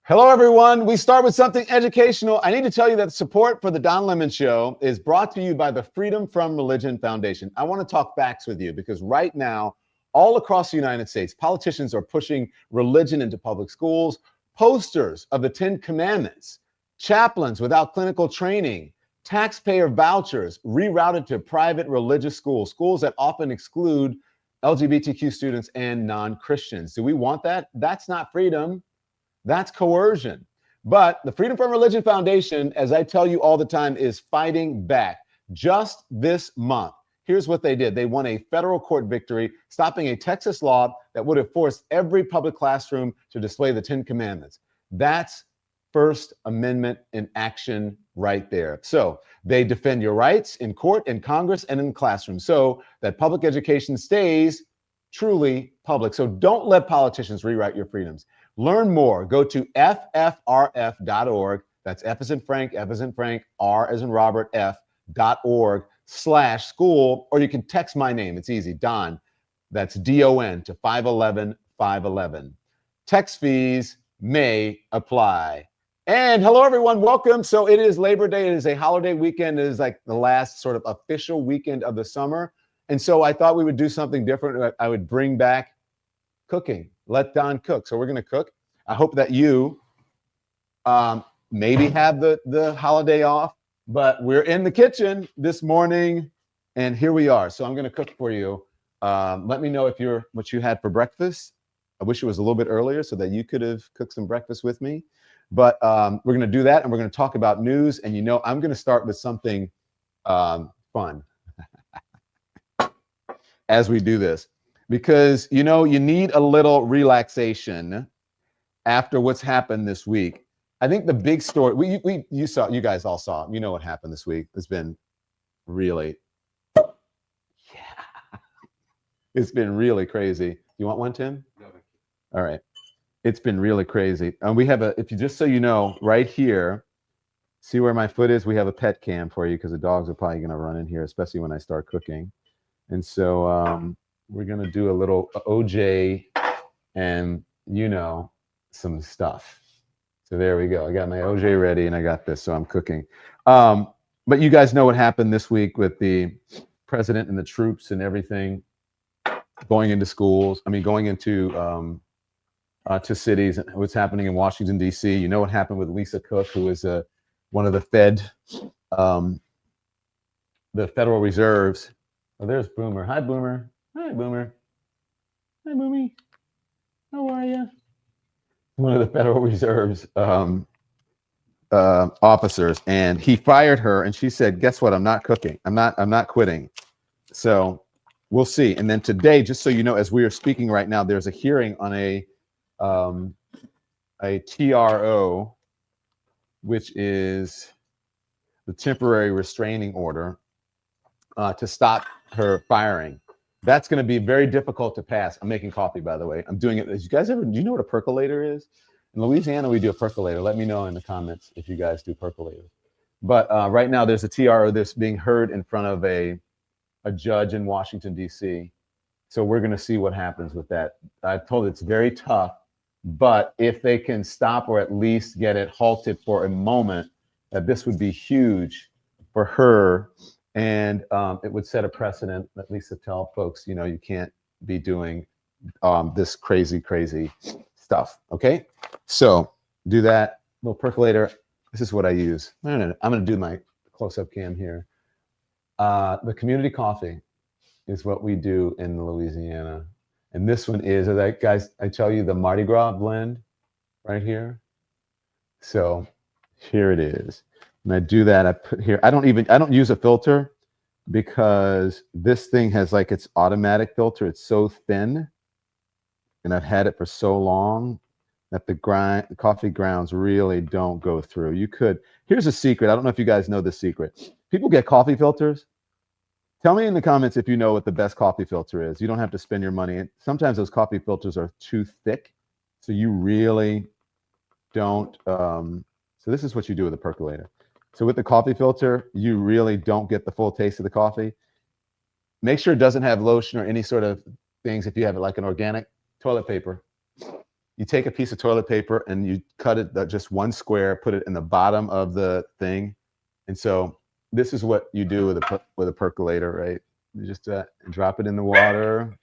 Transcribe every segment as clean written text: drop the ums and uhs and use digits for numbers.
Hello, everyone. We start with something educational. I need to tell you that support for the Don Lemon Show is brought to you by the Freedom from Religion Foundation. I want to talk facts with you because right now, all across the United States, politicians are pushing religion into public schools, posters of the 10 Commandments, chaplains without clinical training, taxpayer vouchers rerouted to private religious schools, schools that often exclude LGBTQ students and non-Christians. Do we want that? That's not freedom. That's coercion. But the Freedom from Religion Foundation, as I tell you all the time, is fighting back. Just this month, here's what they did. They won a federal court victory, stopping a Texas law that would have forced every public classroom to display the 10 Commandments. That's First Amendment in action right there. So they defend your rights in court, in Congress, and in classrooms so that public education stays truly public. So don't let politicians rewrite your freedoms. Learn more. Go to ffrf.org. That's F as in Frank, F as in Frank, R as in Robert, F.org/school. Or you can text my name. It's easy. Don. That's DON to 511-511. Text fees may apply. And hello, everyone. Welcome. So it is Labor Day. It is a holiday weekend. It is like the last sort of official weekend of the summer. And so I thought we would do something different. I would bring back cooking. Let Don cook. So we're going to cook. I hope that you maybe have the holiday off, but we're in the kitchen this morning and here we are. So I'm going to cook for you. Let me know what you had for breakfast. I wish it was a little bit earlier so that you could have cooked some breakfast with me. But we're going to do that and we're going to talk about news. And I'm going to start with something fun as we do this. Because, you need a little relaxation after what's happened this week. I think the big story, you guys all saw, what happened this week. It's been really, it's been really crazy. You want one, Tim? No, thank you. All right. It's been really crazy. And we have just so you know, right here, see where my foot is? We have a pet cam for you because the dogs are probably going to run in here, especially when I start cooking. And so, we're going to do a little OJ and, some stuff. So there we go. I got my OJ ready and I got this. So I'm cooking. But you guys know what happened this week with the president and the troops and everything going into schools. Going into to cities, and what's happening in Washington, D.C. You know what happened with Lisa Cook, who is one of the the Federal Reserves. Oh, there's Boomer. Hi, Boomer. Hi, Boomer. Hi, Boomy. How are you? One of the Federal Reserve's officers, and he fired her. And she said, "Guess what? I'm not cooking. I'm not quitting." So we'll see. And then today, just so you know, as we are speaking right now, there's a hearing on a TRO, which is the temporary restraining order to stop her firing. That's going to be very difficult to pass. I'm making coffee, by the way. I'm doing it. Do you know what a percolator is? In Louisiana, we do a percolator. Let me know in the comments if you guys do percolators. But right now, there's a TRO that's being heard in front of a judge in Washington, D.C. So we're going to see what happens with that. I've told it's very tough, but if they can stop or at least get it halted for a moment, that this would be huge for her. And it would set a precedent, at least to tell folks, you can't be doing this crazy stuff. Okay, so do that little percolator. This is what I use. No. I'm going to do my close-up cam here. The community coffee is what we do in Louisiana, and this one is, guys, I tell you, the Mardi Gras blend right here. So here it is. And I do that. I put here. I don't use a filter because this thing has its automatic filter. It's so thin, and I've had it for so long that the coffee grounds really don't go through. Here's a secret. I don't know if you guys know this secret. People get coffee filters. Tell me in the comments if you know what the best coffee filter is. You don't have to spend your money. And sometimes those coffee filters are too thick, so you really don't. So this is what you do with a percolator. So with the coffee filter, you really don't get the full taste of the coffee. Make sure it doesn't have lotion or any sort of things. If you have like an organic toilet paper, you take a piece of toilet paper and you cut it just one square, put it in the bottom of the thing. And so this is what you do with a percolator, right? You just drop it in the water.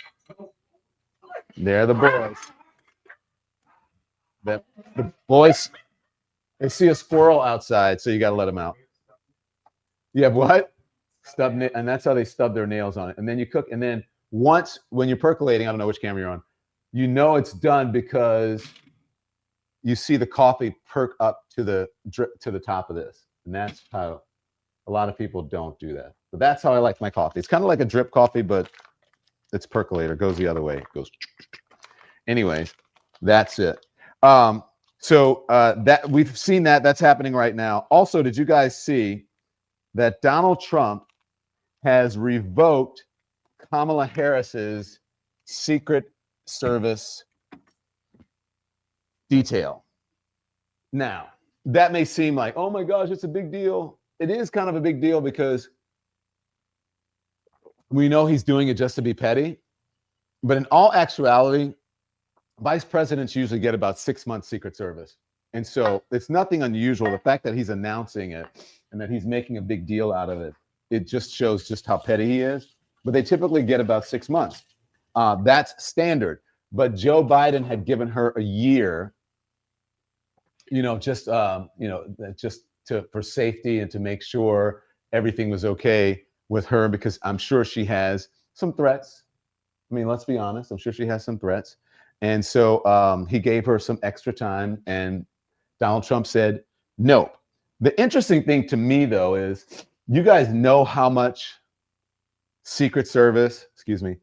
There the boys. The boys, they see a squirrel outside, so you got to let them out. You have what? And that's how they stub their nails on it. And then you cook. And then once, when you're percolating, I don't know which camera you're on, you know it's done because you see the coffee perk up to the top of this. And that's how a lot of people don't do that. But that's how I like my coffee. It's kind of like a drip coffee, but it's percolator. It goes the other way. It goes. Anyways, that's it. So that we've seen that's happening right now. Also, did you guys see that Donald Trump has revoked Kamala Harris's Secret Service detail? Now, that may seem like, oh my gosh, it's a big deal. It is kind of a big deal because we know he's doing it just to be petty. But in all actuality, vice presidents usually get about 6 months Secret Service. And so it's nothing unusual. The fact that he's announcing it and that he's making a big deal out of it, it just shows just how petty he is. But they typically get about 6 months. That's standard. But Joe Biden had given her a year, just for safety and to make sure everything was okay with her, because I'm sure she has some threats. I mean, let's be honest. I'm sure she has some threats. And so he gave her some extra time, and Donald Trump said no. The interesting thing to me, though, is you guys know how much Secret Service, excuse me,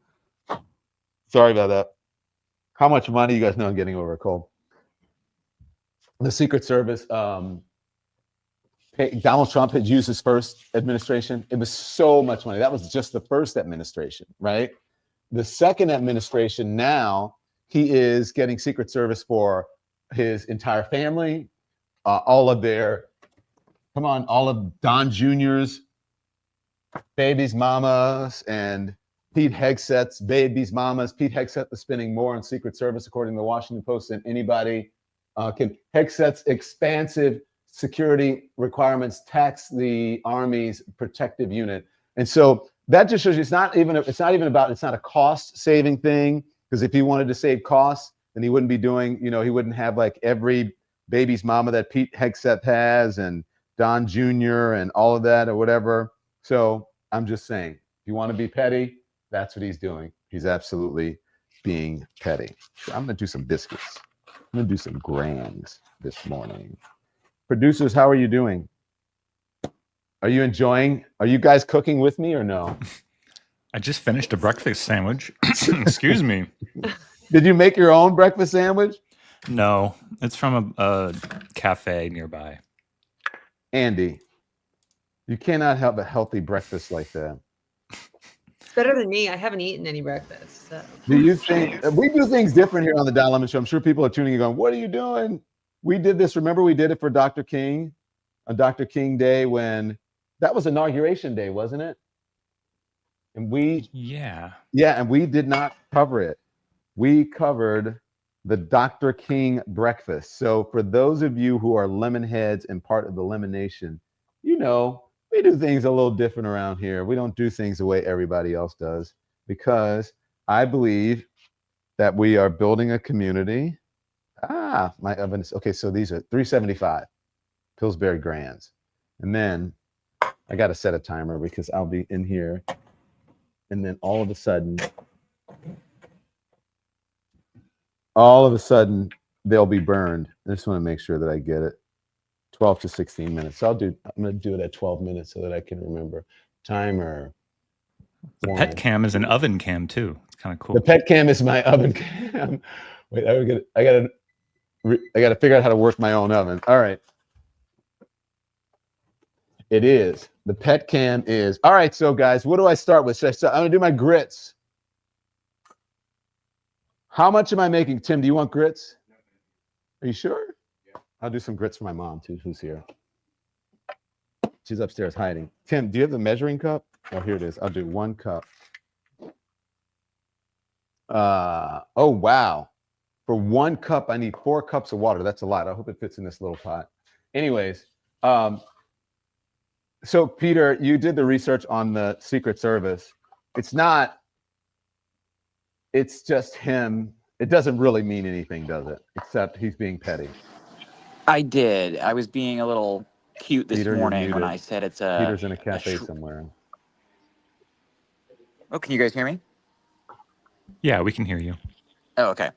sorry about that, how much money, you guys know I'm getting over a cold. The Secret Service, Donald Trump had used his first administration. It was so much money. That was just the first administration, right? The second administration now, he is getting Secret Service for his entire family, all of Don Jr.'s babies, mamas, and Pete Hegseth's babies, mamas. Pete Hegseth is spending more on Secret Service, according to the Washington Post, than anybody can. Hegseth's expansive security requirements tax the Army's protective unit. And so that just shows you it's not a cost saving thing. Because if he wanted to save costs, then he wouldn't be doing, he wouldn't have like every baby's mama that Pete Hegseth has and Don Jr. and all of that or whatever. So I'm just saying, if you want to be petty, that's what he's doing. He's absolutely being petty. So I'm going to do some biscuits. I'm going to do some grams this morning. Producers, how are you doing? Are you guys cooking with me or no? I just finished a breakfast sandwich. Excuse me. Did you make your own breakfast sandwich? No, it's from a cafe nearby. Andy, you cannot have a healthy breakfast like that. It's better than me. I haven't eaten any breakfast. So. Do you think we do things different here on the Don Lemon Show? I'm sure people are tuning in going, what are you doing? We did this. Remember, we did it for Dr. King on Dr. King Day, when that was inauguration day, wasn't it? And we did not cover it. We covered the Dr. King breakfast. So for those of you who are lemon heads and part of the Lemon Nation, we do things a little different around here. We don't do things the way everybody else does, because I believe that we are building a community. My oven is okay. So these are $3.75 Pillsbury Grands. And then I got to set a timer because I'll be in here. And then all of a sudden, they'll be burned. I just want to make sure that I get it. 12 to 16 minutes. So I'm going to do it at 12 minutes so that I can remember. Timer. The pet cam is an oven cam too. It's kind of cool. The pet cam is my oven cam. Wait, I got to figure out how to work my own oven. All right. It is. The pet cam is. All right, so guys, what do I start with? I'm going to do my grits. How much am I making? Tim, do you want grits? Are you sure? Yeah. I'll do some grits for my mom, too, who's here. She's upstairs hiding. Tim, do you have the measuring cup? Oh, here it is. I'll do 1 cup. Oh, wow. For 1 cup, I need 4 cups of water. That's a lot. I hope it fits in this little pot. Anyways, so Peter, you did the research on the Secret Service. It's just him. It doesn't really mean anything, does it? Except he's being petty. I did. I was being a little cute this Peter, you're morning when muted. I said it's a. Peter's in a cafe somewhere. Oh, can you guys hear me? Yeah, we can hear you. Oh, okay.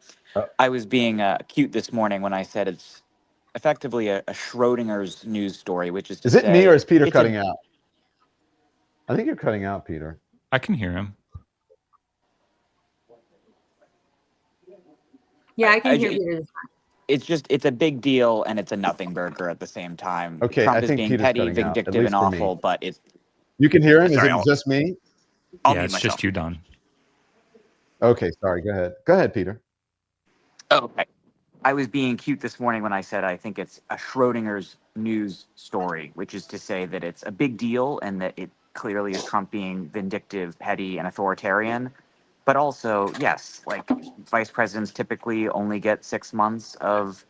I was being cute this morning when I said it's effectively a Schrodinger's news story, which is to Is it say, me or is Peter it's cutting out? I think you're cutting out, Peter. I can hear him. Yeah, I can hear ju- Peter. It's a big deal and it's a nothing burger at the same time. Okay, Trump I is think being Peter's petty, cutting out, at vindictive, least and for me. awful, but it's. You can hear him? Is Sorry, it just me? I'll Yeah, mute it's myself. just you, Don. Okay, sorry. Go ahead. Go ahead, Peter. Oh, okay. I was being cute this morning when I said I think it's a Schrodinger's news story, which is to say that it's a big deal and that it clearly is Trump being vindictive, petty, and authoritarian. But also, yes, like vice presidents typically only get 6 months of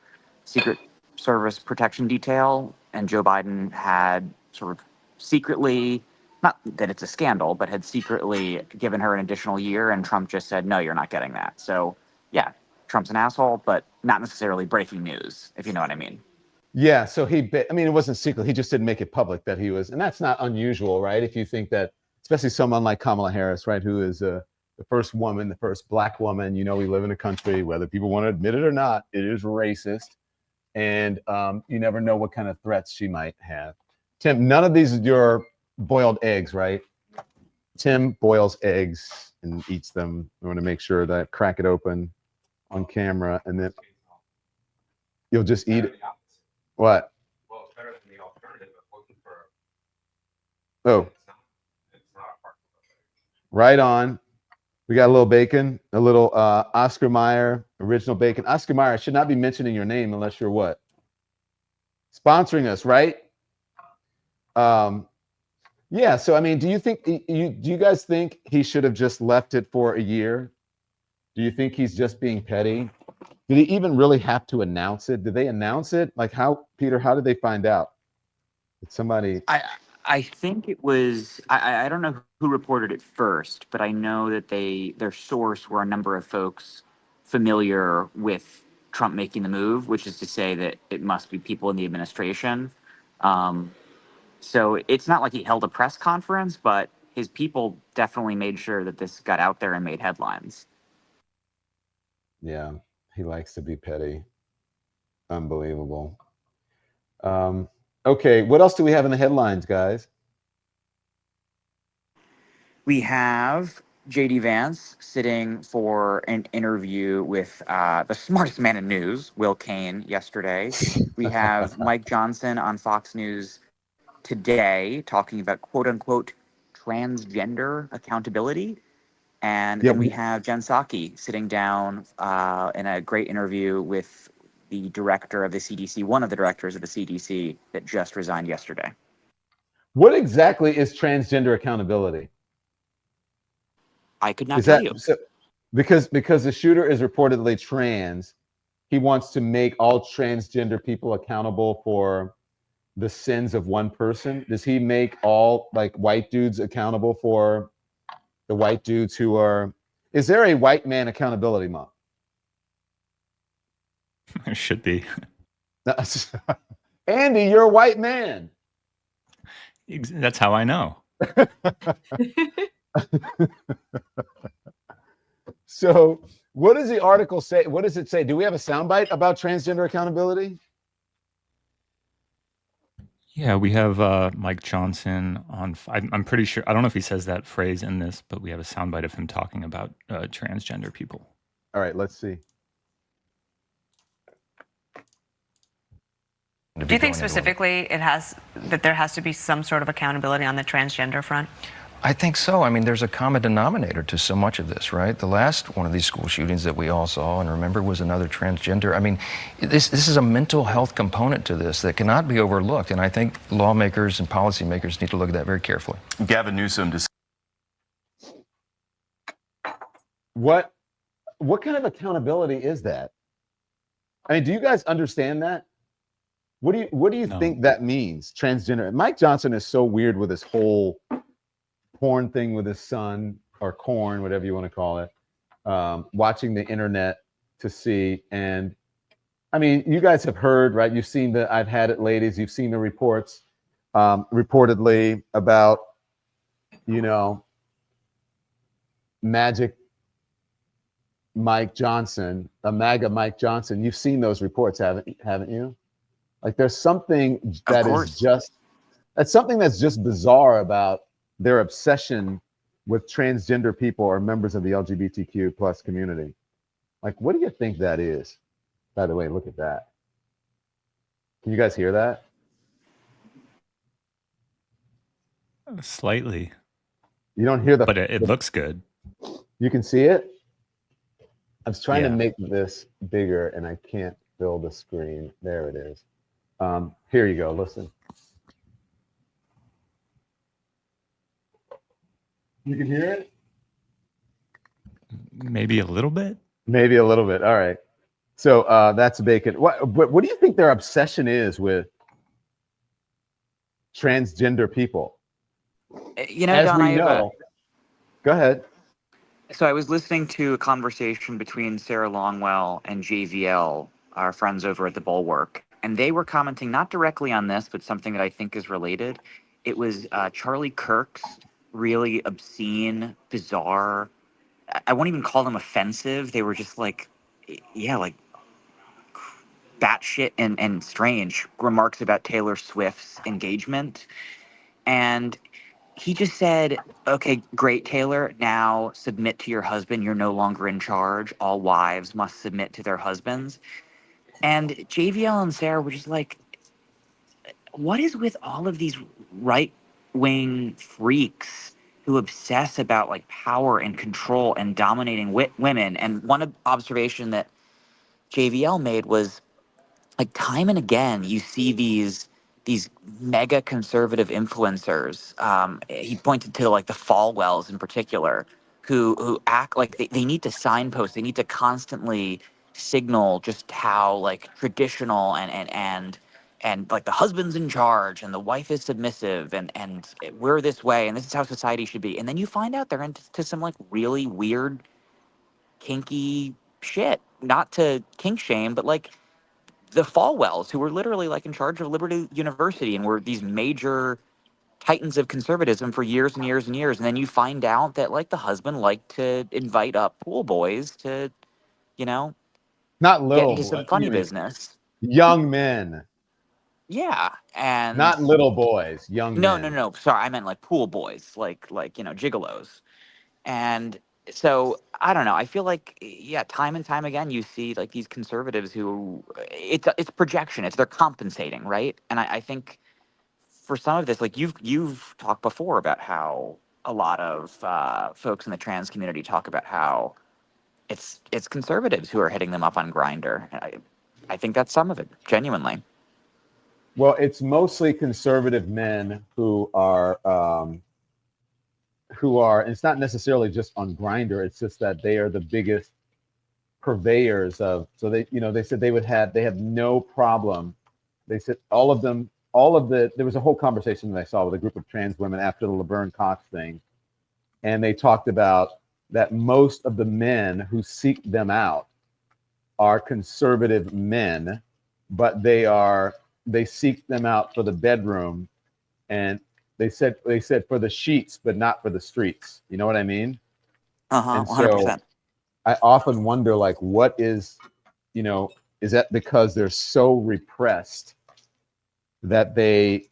Secret Service protection detail, and Joe Biden had sort of secretly, not that it's a scandal, but had secretly given her an additional year, and Trump just said, no, you're not getting that. So, yeah, Trump's an asshole, but not necessarily breaking news, if you know what I mean. Yeah, so it wasn't secret. He just didn't make it public that he was, and that's not unusual, right? If you think that, especially someone like Kamala Harris, right, who is the first woman, the first Black woman, we live in a country, whether people want to admit it or not, it is racist. And you never know what kind of threats she might have. Tim, none of these are your boiled eggs, right? Tim boils eggs and eats them. I want to make sure that crack it open on camera, and then you'll just eat it. What? Well, it's better than the alternative of looking for. Oh, It's not a part of it. right on. We got a little bacon, a little Oscar Mayer original bacon. Oscar Mayer, I should not be mentioning your name unless you're what? Sponsoring us, right? Yeah. So I mean, do you guys think he should have just left it for a year? Do you think he's just being petty? Did he even really have to announce it? Did they announce it? Like how, Peter? How did they find out? Did somebody? I think it was I don't know who reported it first, but I know that their source were a number of folks familiar with Trump making the move, which is to say that it must be people in the administration. So it's not like he held a press conference, but his people definitely made sure that this got out there and made headlines. Yeah, he likes to be petty. Unbelievable. Okay, what else do we have in the headlines, guys? We have J.D. Vance sitting for an interview with the smartest man in news, Will Cain, yesterday. We have Mike Johnson on Fox News today talking about quote-unquote transgender accountability. And then we have Jen Psaki sitting down in a great interview with the director of the CDC, one of the directors of the CDC that just resigned yesterday. What exactly is transgender accountability? I could not tell you. So, because the shooter is reportedly trans, he wants to make all transgender people accountable for the sins of one person. Does he make all like white dudes accountable for the white dudes who are? Is there a white man accountability month? There should be. Andy, you're a white man. That's how I know. So what does the article say? What does it say? Do we have a soundbite about transgender accountability? Yeah, we have Mike Johnson on. I'm pretty sure. I don't know if he says that phrase in this, but we have a soundbite of him talking about transgender people. All right, let's see. Do you think specifically there has to be some sort of accountability on the transgender front? I think so. I mean, there's a common denominator to so much of this, right? The last one of these school shootings that we all saw and remember was another transgender. I mean, this is a mental health component to this that cannot be overlooked. And I think lawmakers and policymakers need to look at that very carefully. Gavin Newsom. What kind of accountability is that? I mean, do you guys understand that? What do you No. think that means? Transgender. Mike Johnson is so weird with his whole porn thing with his son, or corn, whatever you want to call it. Watching the internet to see, and I mean, you guys have heard, right? You've seen the I've Had It ladies. You've seen the reports, reportedly about, you know, Magic Mike Johnson, a MAGA Mike Johnson. You've seen those reports, haven't you? Like, there's something that is just that's something that's just bizarre about their obsession with transgender people or members of the LGBTQ plus community. Like, what do you think that is? By the way, look at that. Can you guys hear that? Slightly, You don't hear but it looks good. You can see it? I was trying to Yeah. make this bigger and I can't fill the screen. There it is. Here you go. Listen. You can hear it? Maybe a little bit. Maybe a little bit. All right. So that's bacon. What do you think their obsession is with transgender people? You know, As Don, we I have know. Go ahead. So I was listening to a conversation between Sarah Longwell and JVL, our friends over at the Bulwark, and they were commenting not directly on this, but something that I think is related. It was Charlie Kirk's really obscene, bizarre. I won't even call them offensive. They were just like, yeah, like batshit and strange remarks about Taylor Swift's engagement. And he just said, okay, great, Taylor. Now submit to your husband. You're no longer in charge. All wives must submit to their husbands. And JVL and Sarah were just like, what is with all of these right wing freaks who obsess about like power and control and dominating women? And one observation that JVL made was, like, time and again you see these mega conservative influencers. He pointed to like the Falwells in particular, who act like they need to signpost, they need to constantly signal just how like traditional and like the husband's in charge and the wife is submissive and we're this way and this is how society should be. And then you find out they're into some like really weird kinky shit. Not to kink shame, but like the Falwells, who were literally like in charge of Liberty University and were these major titans of conservatism for years and years and years. And then you find out that like the husband liked to invite up pool boys to, you know, Not get little into some boys. funny business. Young men. Yeah. And Not little boys. Young no, men. no. Sorry, I meant like pool boys, like, you know, gigolos. And so I don't know. I feel like, yeah, time and time again, you see like these conservatives who it's projection. It's they're compensating, right? And I think for some of this, like you've talked before about how a lot of folks in the trans community talk about how it's conservatives who are hitting them up on Grindr. I think that's some of it, genuinely. Well, it's mostly conservative men who are, and it's not necessarily just on Grindr. It's just that they are the biggest purveyors of. So they said they have no problem. They said there was a whole conversation that I saw with a group of trans women after the Laverne Cox thing, and they talked about that most of the men who seek them out are conservative men, but they seek them out for the bedroom, and they said for the sheets, but not for the streets. You know what I mean? And 100%. I often wonder, like, what is, is that because they're so repressed that they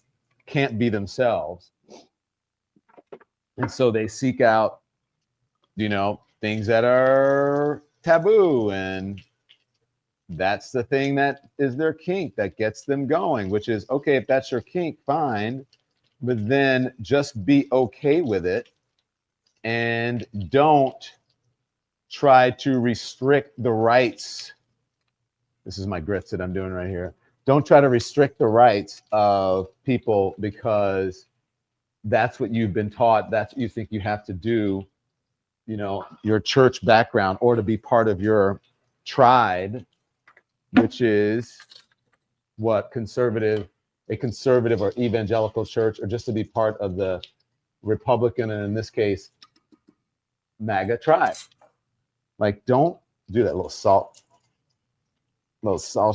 can't be themselves, and so they seek out, things that are taboo, and that's the thing that is their kink that gets them going, which is, okay, if that's your kink, fine, but then just be okay with it and don't try to restrict the rights. This is my grits that I'm doing right here. Don't try to restrict the rights of people because that's what you've been taught. That's what you think you have to do, your church background, or to be part of your tribe. which is what a conservative or evangelical church, or just to be part of the Republican, and in this case, MAGA tribe. Like, don't do that. Little salt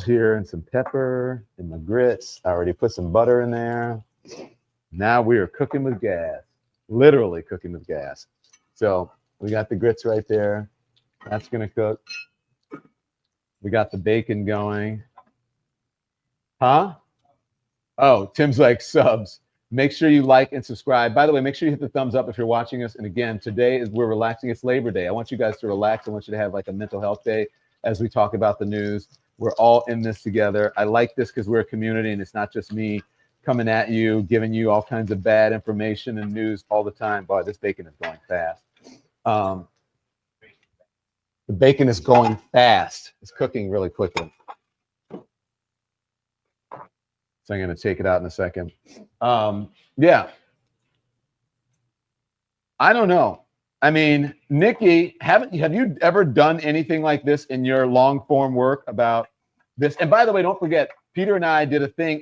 here and some pepper and my grits. I already put some butter in there. Now we are cooking with gas, literally cooking with gas. So we got the grits right there. That's gonna cook. We got the bacon going. Huh? Oh, Tim's like subs. Make sure you like and subscribe. By the way, make sure you hit the thumbs up if you're watching us. And again, today we're relaxing. It's Labor Day. I want you guys to relax. I want you to have like a mental health day as we talk about the news. We're all in this together. I like this because we're a community and it's not just me coming at you, giving you all kinds of bad information and news all the time. Boy, this bacon is going fast. The bacon is going fast. It's cooking really quickly. So I'm going to take it out in a second. Yeah. I don't know. I mean, Nikki, have you ever done anything like this in your long form work about this? And by the way, don't forget, Peter and I did a thing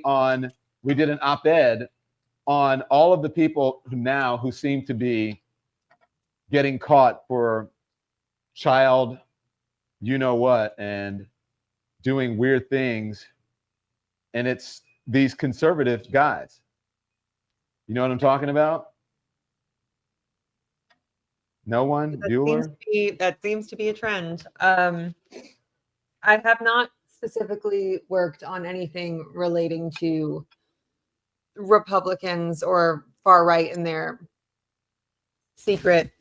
we did an op-ed on all of the people who seem to be getting caught for child, you know what, and doing weird things. And it's these conservative guys. You know what I'm talking about? No one? Bueller? That seems to be a trend. I have not specifically worked on anything relating to Republicans or far right in their secret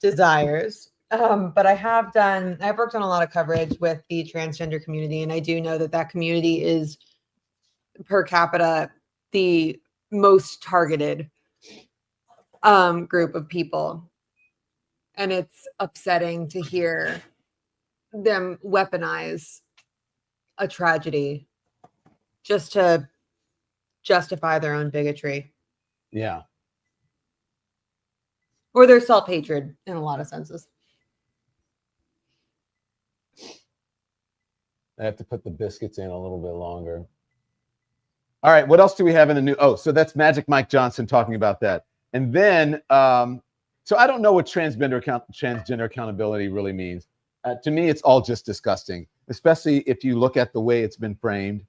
desires. But I've worked on a lot of coverage with the transgender community, and I do know that community is per capita the most targeted group of people. And it's upsetting to hear them weaponize a tragedy just to justify their own bigotry. Yeah. Or their self-hatred in a lot of senses. I have to put the biscuits in a little bit longer. All right, what else do we have in the new? Oh, so that's Magic Mike Johnson talking about that. And then, so I don't know what transgender accountability really means. To me, it's all just disgusting, especially if you look at the way it's been framed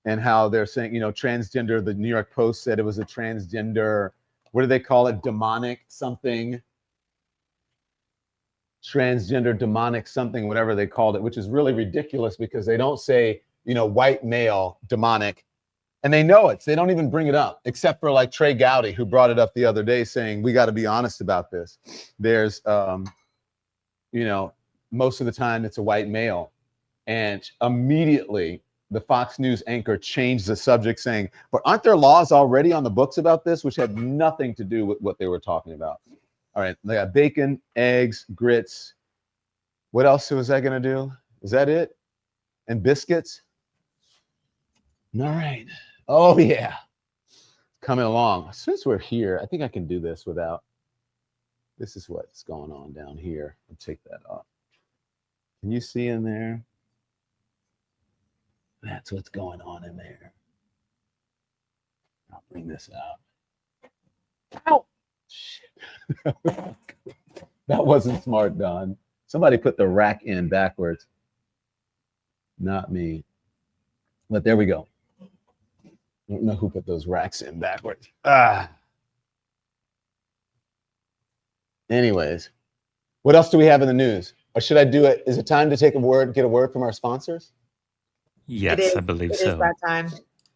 and how they're saying, transgender. The New York Post said it was a transgender, what do they call it? Demonic something. Transgender demonic something, whatever they called it, which is really ridiculous because they don't say, white male demonic. And they know it. So they don't even bring it up, except for like Trey Gowdy, who brought it up the other day saying, we got to be honest about this. There's, most of the time it's a white male. And immediately the Fox News anchor changed the subject saying, but aren't there laws already on the books about this, which had nothing to do with what they were talking about? All right, they got bacon, eggs, grits. What else was I going to do? Is that it? And biscuits? All right. Oh, yeah. Coming along. Since we're here, I think I can do this without. This is what's going on down here. I'll take that off. Can you see in there? That's what's going on in there. I'll bring this out. Ow! Shit. That wasn't smart, Don. Somebody put the rack in backwards. Not me. But there we go. I don't know who put those racks in backwards. Anyways, what else do we have in the news? Or should I do it? Is it time to get a word from our sponsors? Yes, I believe so. It is that time.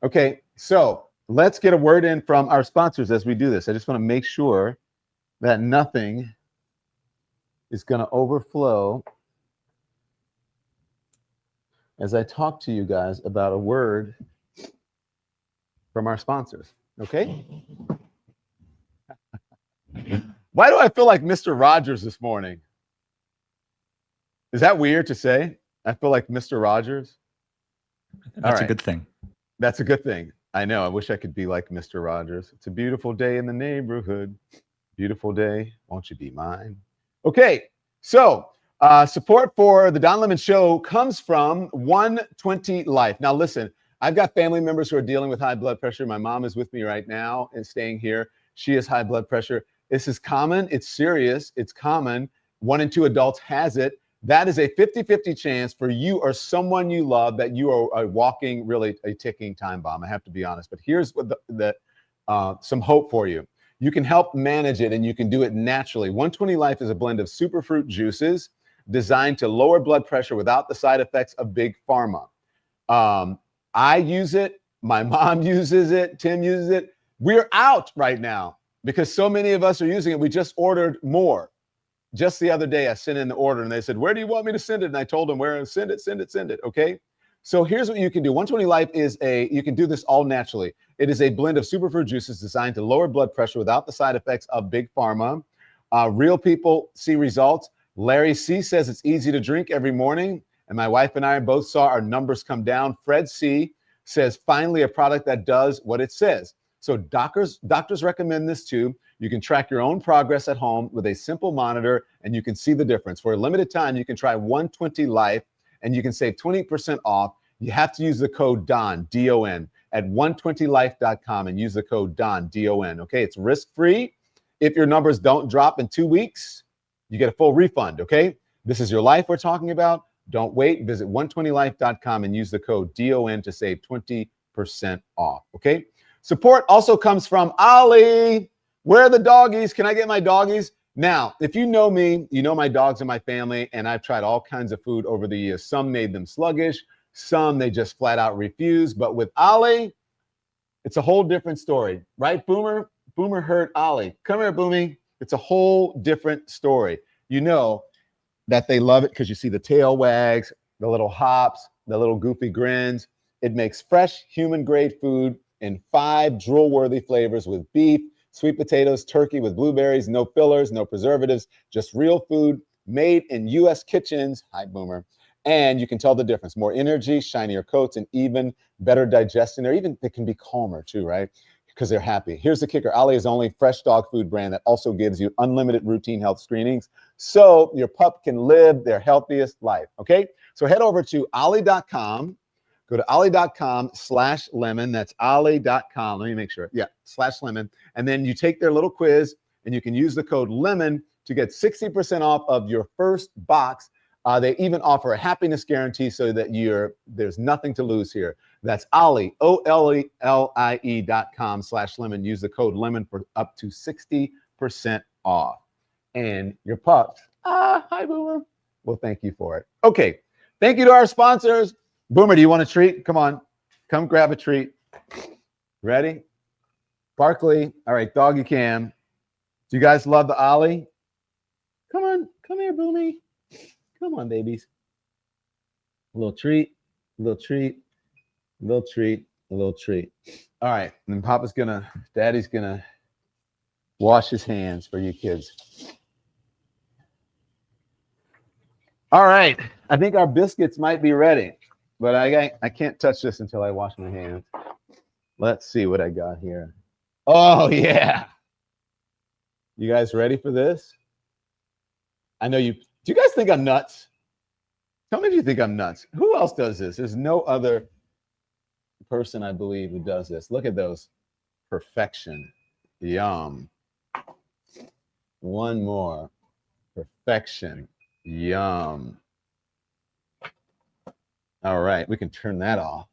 Okay, so let's get a word in from our sponsors as we do this. I just want to make sure that nothing is going to overflow as I talk to you guys about a word from our sponsors. Okay? Why do I feel like Mr. Rogers this morning? Is that weird to say? I feel like Mr. Rogers. That's a good thing. That's a good thing. I know. I wish I could be like Mr. Rogers. It's a beautiful day in the neighborhood. Beautiful day. Won't you be mine? Okay. So Support for the Don Lemon Show comes from 120 Life. Now, listen, I've got family members who are dealing with high blood pressure. My mom is with me right now and staying here. She has high blood pressure. This is common. It's serious. It's common. 1 in 2 adults has it. That is a 50-50 chance for you or someone you love that you are walking really a ticking time bomb. I have to be honest. But here's what some hope for you. You can help manage it and you can do it naturally. 120 Life is a blend of superfruit juices designed to lower blood pressure without the side effects of big pharma. I use it. My mom uses it. Tim uses it. We're out right now because so many of us are using it. We just ordered more. Just the other day, I sent in the order and they said, where do you want me to send it? And I told them where, send it. Okay. So here's what you can do. 120 Life is you can do this all naturally. It is a blend of superfruit juices designed to lower blood pressure without the side effects of big pharma. Real people see results. Larry C says it's easy to drink every morning. And my wife and I both saw our numbers come down. Fred C says, finally, a product that does what it says. So doctors recommend this too. You can track your own progress at home with a simple monitor and you can see the difference. For a limited time, you can try 120 Life and you can save 20% off. You have to use the code DON, D-O-N, at 120life.com and use the code DON, D-O-N. Okay, it's risk-free. If your numbers don't drop in 2 weeks, you get a full refund, okay? This is your life we're talking about. Don't wait. Visit 120life.com and use the code DON to save 20% off, okay? Support also comes from Ollie. Where are the doggies? Can I get my doggies? Now, if you know me, you know my dogs and my family, and I've tried all kinds of food over the years. Some made them sluggish. Some they just flat out refuse. But with Ollie, it's a whole different story. Right, Boomer? Boomer heard Ollie. Come here, Boomy. It's a whole different story. You know that they love it because you see the tail wags, the little hops, the little goofy grins. It makes fresh human-grade food in 5 drool-worthy flavors with beef, sweet potatoes, turkey with blueberries, no fillers, no preservatives, just real food made in U.S. kitchens. Hi, Boomer. And you can tell the difference. More energy, shinier coats, and even better digestion. Or even they can be calmer too, right? Because they're happy. Here's the kicker. Ollie is the only fresh dog food brand that also gives you unlimited routine health screenings so your pup can live their healthiest life, okay? So head over to ollie.com. Go to ollie.com/lemon. That's ollie.com. Let me make sure. Yeah, /lemon. And then you take their little quiz and you can use the code LEMON to get 60% off of your first box. They even offer a happiness guarantee so that there's nothing to lose here. That's Ollie, OLELIE.com/lemon. Use the code LEMON for up to 60% off. And your pups, hi, Boomer. Well, thank you for it. Okay, thank you to our sponsors. Boomer, do you want a treat? Come on, come grab a treat. Ready? Barkley. All right, doggy cam. Do you guys love the Ollie? Come on, come here, Boomy. Come on, babies. A little treat, a little treat, a little treat, a little treat. All right, and then Daddy's gonna wash his hands for you kids. All right, I think our biscuits might be ready, but I can't touch this until I wash my hands. Let's see what I got here. Oh, yeah. You guys ready for this? I know you. Do you guys think I'm nuts? Tell me if you think I'm nuts. Who else does this? There's no other person, I believe, who does this. Look at those. Perfection. Yum. One more. Perfection. Yum. All right, we can turn that off.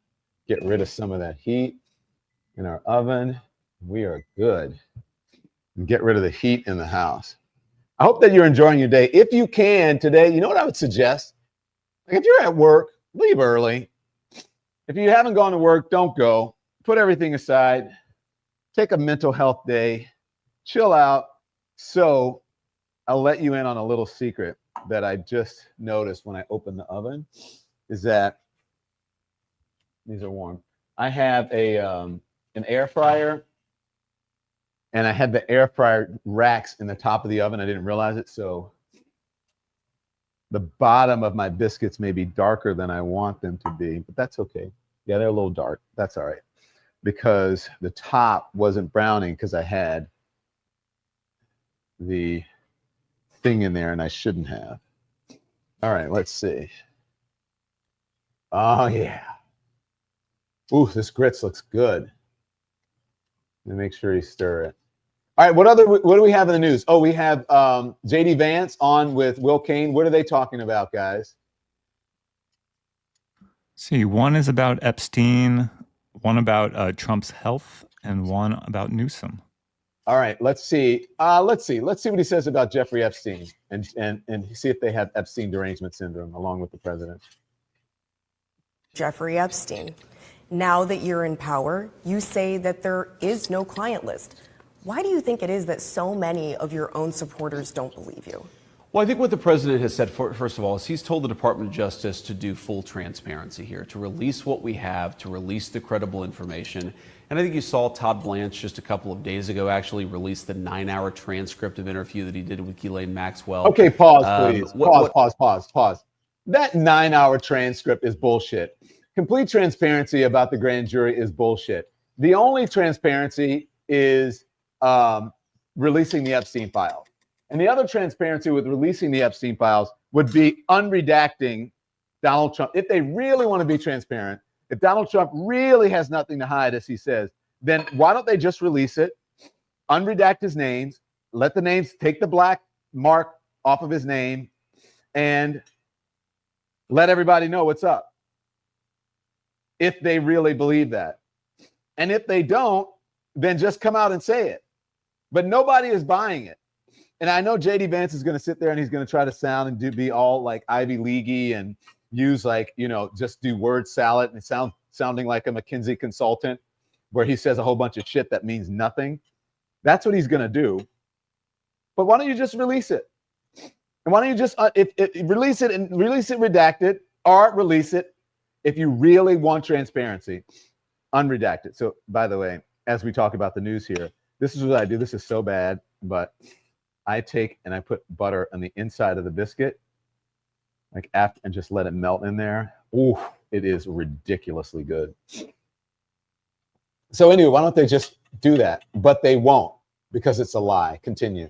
Get rid of some of that heat in our oven. We are good. And get rid of the heat in the house. I hope that you're enjoying your day. If you can today, you know what I would suggest? Like if you're at work, leave early. If you haven't gone to work, don't go. Put everything aside. Take a mental health day. Chill out. So I'll let you in on a little secret that I just noticed when I opened the oven is that these are warm. I have an air fryer. And I had the air fryer racks in the top of the oven. I didn't realize it. So the bottom of my biscuits may be darker than I want them to be, but that's okay. Yeah, they're a little dark. That's all right. Because the top wasn't browning because I had the thing in there and I shouldn't have. All right, let's see. Oh yeah. Ooh, this grits looks good. Let me make sure you stir it. All right, what do we have in the news? Oh, we have JD Vance on with Will Cain. What are they talking about, guys? See, one is about Epstein, one about Trump's health, and one about Newsom. All right, let's see. Let's see what he says about Jeffrey Epstein and see if they have Epstein derangement syndrome along with the president. Jeffrey Epstein. Now that you're in power, you say that there is no client list. Why do you think it is that so many of your own supporters don't believe you? Well, I think what the president has said, first of all, is he's told the Department of Justice to do full transparency here, to release what we have, to release the credible information. And I think you saw Todd Blanche just a couple of days ago actually release the 9-hour transcript of interview that he did with Ghislaine Maxwell. Okay, pause, please. Pause. That 9-hour transcript is bullshit. Complete transparency about the grand jury is bullshit. The only transparency is releasing the Epstein files. And the other transparency with releasing the Epstein files would be unredacting Donald Trump. If they really want to be transparent, if Donald Trump really has nothing to hide, as he says, then why don't they just release it, unredact his names, let the names, take the black mark off of his name, and let everybody know what's up, if they really believe that. And if they don't, then just come out and say it. But nobody is buying it. And I know JD Vance is going to sit there and he's going to try to sound and be all like Ivy Leaguey and use like, just do word salad and sounding like a McKinsey consultant where he says a whole bunch of shit that means nothing. That's what he's going to do. But why don't you just release it? And why don't you just release it and release it redacted, or release it if you really want transparency, unredacted. So by the way, as we talk about the news here, this is what I do. This is so bad, but I take and I put butter on the inside of the biscuit, like after, and just let it melt in there. Ooh, it is ridiculously good. So anyway, why don't they just do that? But they won't, because it's a lie. Continue.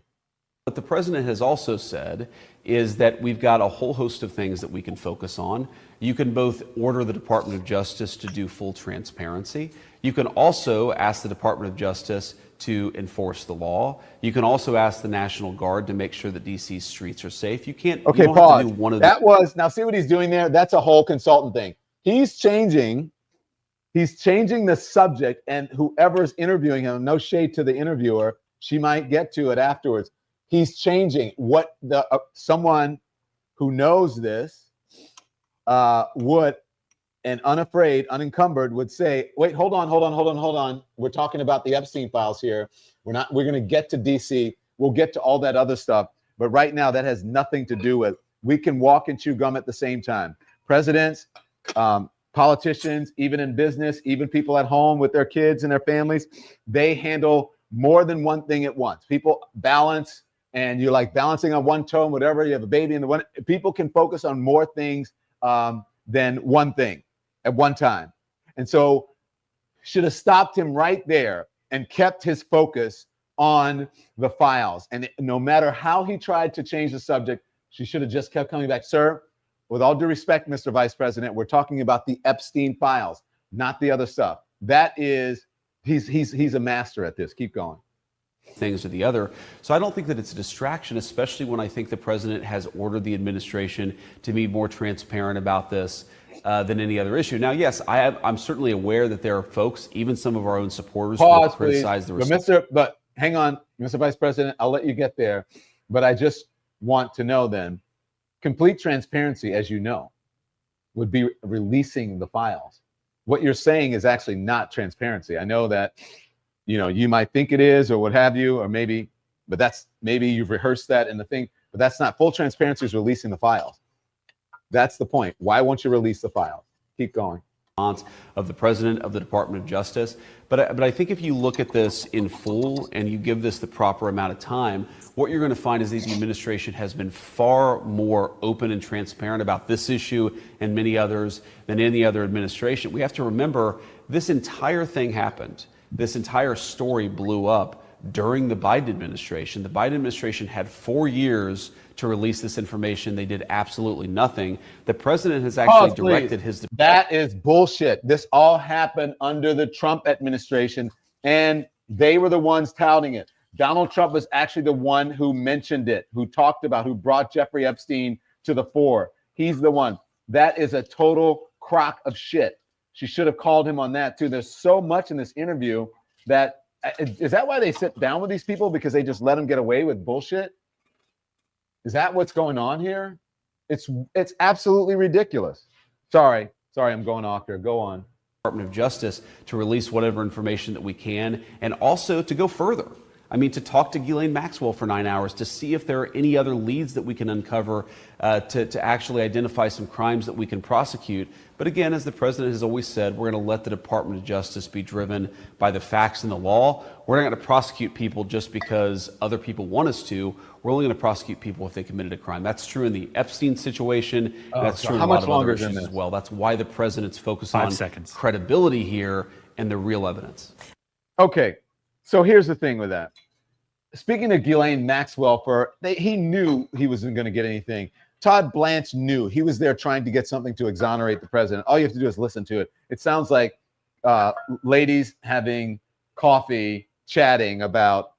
What the president has also said is that we've got a whole host of things that we can focus on. You can both order the Department of Justice to do full transparency. You can also ask the Department of Justice to enforce the law. You can also ask the National Guard to make sure that DC's streets are safe. You can't. Okay, you don't pause. have to do one of Now see what he's doing there? That's a whole consultant thing. He's changing the subject, and whoever's interviewing him, no shade to the interviewer, she might get to it afterwards. He's changing what someone who knows this would, and unafraid, unencumbered, would say, wait, hold on. We're talking about the Epstein files here. We're going to get to DC. We'll get to all that other stuff. But right now, that has nothing to do with, we can walk and chew gum at the same time. Presidents, politicians, even in business, even people at home with their kids and their families, they handle more than one thing at once. People balance, and you're like balancing on one toe, whatever. You have a baby in the one. People can focus on more things than one thing at one time. And so should have stopped him right there and kept his focus on the files. And no matter how he tried to change the subject, she should have just kept coming back. Sir, with all due respect, Mr. Vice President, we're talking about the Epstein files, not the other stuff. That is, he's a master at this. Keep going. things or the other. So I don't think that it's a distraction, especially when I think the president has ordered the administration to be more transparent about this than any other issue. Now, yes, I'm certainly aware that there are folks, even some of our own supporters, who criticize the But hang on, Mr. Vice President, I'll let you get there. But I just want to know then, complete transparency, as you know, would be releasing the files. What you're saying is actually not transparency. I know that, you might think it is or what have you, or maybe you've rehearsed that in the thing, but that's not. Full transparency is releasing the files. That's the point. Why won't you release the files? Keep going. Of the president of the Department of Justice. But I think if you look at this in full and you give this the proper amount of time, what you're going to find is that the administration has been far more open and transparent about this issue and many others than any other administration. We have to remember this entire thing happened. This entire story blew up during the Biden administration. The Biden administration had 4 years to release this information. They did absolutely nothing. The president has actually directed his... That is bullshit. This all happened under the Trump administration, and they were the ones touting it. Donald Trump was actually the one who mentioned it, who talked about, who brought Jeffrey Epstein to the fore. He's the one. That is a total crock of shit. She should have called him on that too. There's so much in this interview that, is that why they sit down with these people? Because they just let them get away with bullshit? Is that what's going on here? It's absolutely ridiculous. Sorry, I'm going off here. Go on. Department of Justice to release whatever information that we can, and also to go further. I mean, to talk to Ghislaine Maxwell for 9 hours to see if there are any other leads that we can uncover to actually identify some crimes that we can prosecute. But again, as the president has always said, we're going to let the Department of Justice be driven by the facts and the law. We're not going to prosecute people just because other people want us to. We're only going to prosecute people if they committed a crime. That's true in the Epstein situation. And that's true in a lot of other issues as well. That's why the president's focused on credibility here and the real evidence. Okay. So here's the thing with that. Speaking of Ghislaine Maxwell, he knew he wasn't going to get anything. Todd Blanche knew. He was there trying to get something to exonerate the president. All you have to do is listen to it. It sounds like ladies having coffee, chatting about,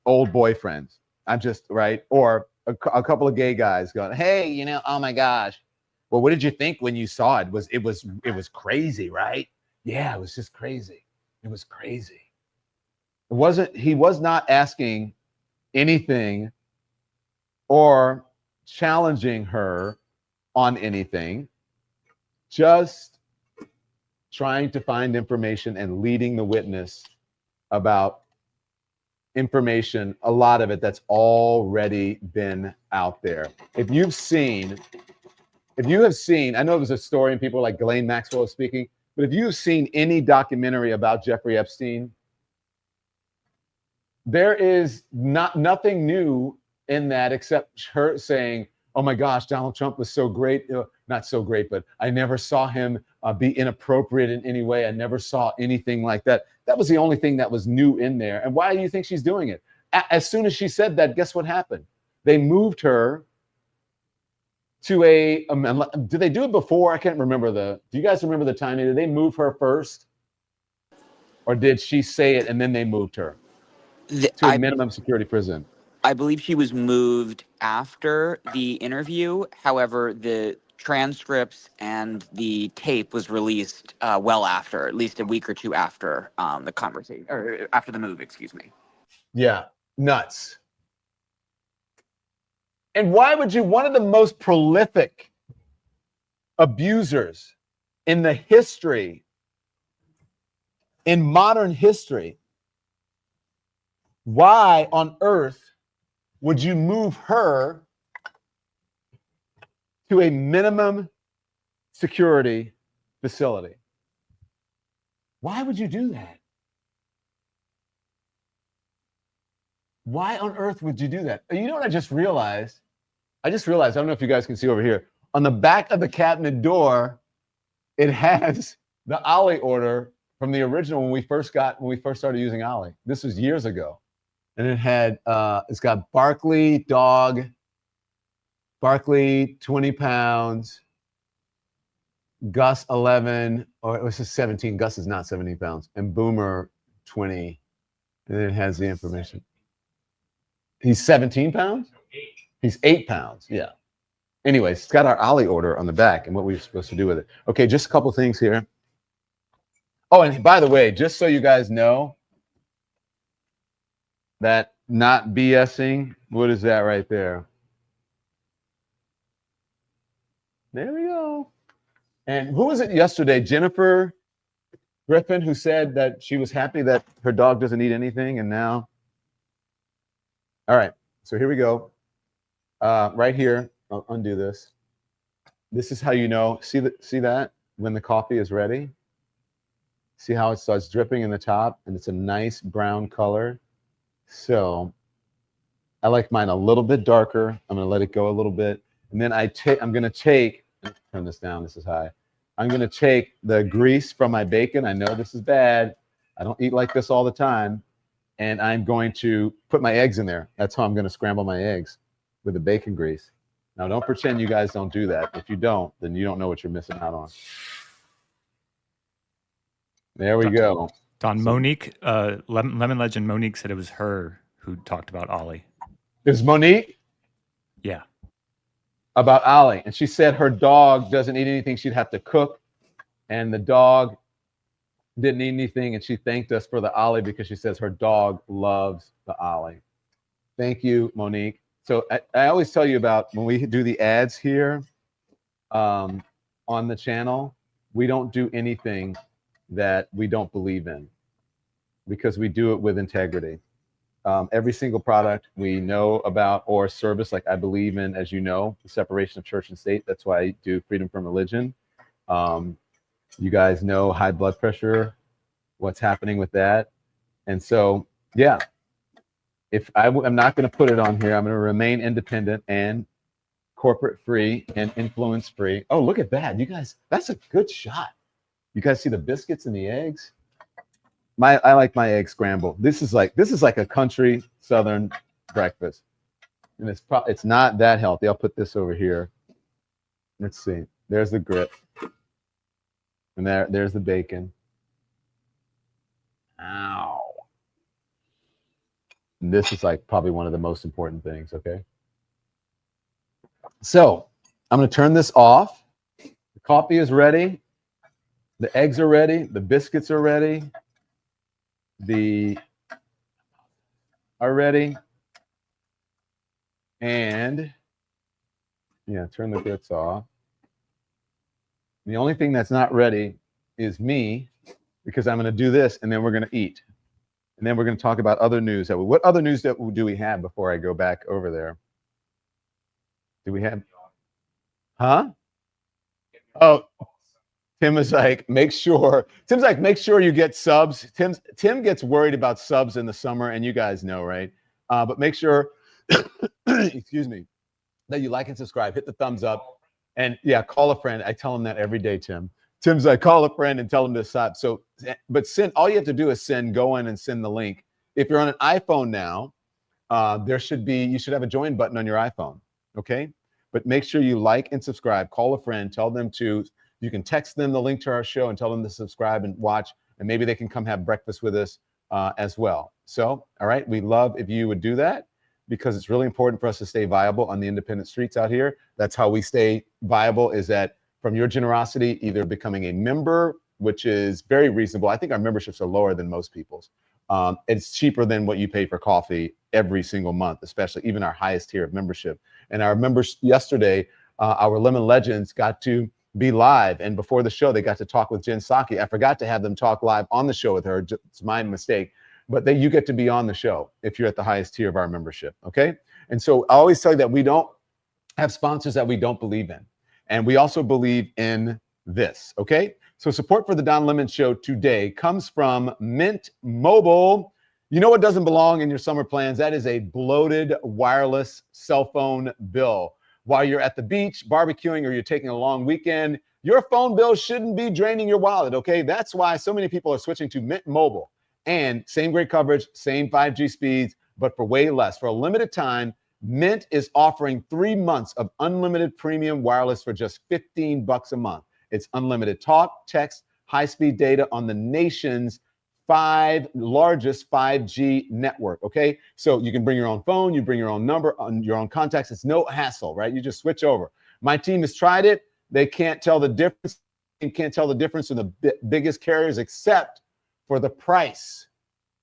old boyfriends. I'm just, right? Or a couple of gay guys going, hey, oh my gosh. Well, what did you think when you saw it? It was crazy, right? Yeah, it was just crazy. It was crazy. He was not asking anything or challenging her on anything, just trying to find information and leading the witness about information, a lot of it that's already been out there. If you have seen, I know it was a story and people like Ghislaine Maxwell is speaking, but if you've seen any documentary about Jeffrey Epstein, there is nothing new in that except her saying, oh my gosh, Donald Trump was so great. Not so great, but I never saw him be inappropriate in any way. I never saw anything like that. That was the only thing that was new in there. And why do you think she's doing it? As soon as she said that, guess what happened? They moved her to did they do it before? I can't remember do you guys remember the timing? Did they move her first? Or did she say it and then they moved her to a minimum security prison? I believe she was moved after the interview. However, the transcripts and the tape was released well after, at least a week or two after the conversation, or after the move, excuse me. Yeah, nuts. And why would you, one of the most prolific abusers in the history, in modern history, why on earth would you move her to a minimum security facility? Why would you do that? Why on earth would you do that? You know what I just realized? I don't know if you guys can see over here. On the back of the cabinet door, it has the Ollie order from the original when we first started using Ollie. This was years ago. And it had, it's got Barkley, dog, Barkley, 20 pounds, Gus, 11, or it was just 17. Gus is not 17 pounds. And Boomer, 20. And then it has the information. He's 17 pounds? He's 8 pounds, yeah. Anyways, it's got our Ollie order on the back and what we're supposed to do with it. Okay, just a couple things here. Oh, and by the way, just so you guys know, that not BSing, what is that right there? There we go. And who was it yesterday? Jennifer Griffin, who said that she was happy that her dog doesn't eat anything, and now. All right, so here we go. Right here, I'll undo this. This is how you know. See that when the coffee is ready? See how it starts dripping in the top, and it's a nice brown color. So I like mine a little bit darker. I'm going to let it go a little bit. And then I'm going to take, turn this down, this is high. I'm going to take the grease from my bacon. I know this is bad. I don't eat like this all the time. And I'm going to put my eggs in there. That's how I'm going to scramble my eggs. with the bacon grease. Now, don't pretend you guys don't do that. If you don't, then you don't know what you're missing out on. There we go. Don, Monique, Lemon Legend Monique said it was her who talked about Ollie. Is Monique? Yeah. About Ollie. And she said her dog doesn't eat anything. She'd have to cook. And the dog didn't eat anything. And she thanked us for the Ollie because she says her dog loves the Ollie. Thank you, Monique. So I always tell you about when we do the ads here on the channel, we don't do anything that we don't believe in because we do it with integrity. Every single product we know about or service, like I believe in, as you know, the separation of church and state. That's why I do freedom from religion. You guys know high blood pressure, what's happening with that. And so, yeah, if I'm not going to put it on here, I'm going to remain independent and corporate free and influence free. Oh, look at that. You guys, that's a good shot. You guys see the biscuits and the eggs? I like my egg scrambled. This is like a country Southern breakfast. And it's not that healthy. I'll put this over here. Let's see. There's the grit. And there's the bacon. Ow. And this is like probably one of the most important things, okay? So I'm going to turn this off. The coffee is ready. The eggs are ready. The biscuits are ready. Are ready. And yeah, turn the grits off. The only thing that's not ready is me, because I'm going to do this and then we're going to eat. And then we're going to talk about other news. What other news do we have before I go back over there? Do we have? Huh? Oh, Tim is like, make sure you get subs. Tim gets worried about subs in the summer, and you guys know, right? But make sure, excuse me, that you like and subscribe. Hit the thumbs up. And yeah, call a friend. I tell him that every day, Tim. Tim's like, call a friend and tell him to sub. So, but all you have to do is go in and send the link. If you're on an iPhone now, you should have a join button on your iPhone. Okay. But make sure you like and subscribe, call a friend, tell them you can text them the link to our show and tell them to subscribe and watch, and maybe they can come have breakfast with us as well. So, all right, we love if you would do that because it's really important for us to stay viable on the independent streets out here. That's how we stay viable, is that from your generosity, either becoming a member, which is very reasonable. I think our memberships are lower than most people's. It's cheaper than what you pay for coffee every single month, especially even our highest tier of membership. And our members yesterday, our Lemon Legends got to be live. And before the show, they got to talk with Jen Psaki. I forgot to have them talk live on the show with her. It's my mistake. But you get to be on the show if you're at the highest tier of our membership. Okay. And so I always tell you that we don't have sponsors that we don't believe in. And we also believe in this. Okay. So support for the Don Lemon Show today comes from Mint Mobile. You know what doesn't belong in your summer plans? That is a bloated wireless cell phone bill. While you're at the beach, barbecuing, or you're taking a long weekend, your phone bill shouldn't be draining your wallet, okay? That's why so many people are switching to Mint Mobile. And same great coverage, same 5G speeds, but for way less. For a limited time, Mint is offering 3 months of unlimited premium wireless for just $15 a month. It's unlimited talk, text, high-speed data on the nation's 5 largest 5G network, okay? So you can bring your own phone, you bring your own number, your own contacts. It's no hassle, right? You just switch over. My team has tried it. They can't tell the difference. They can't tell the difference in the biggest carriers except for the price,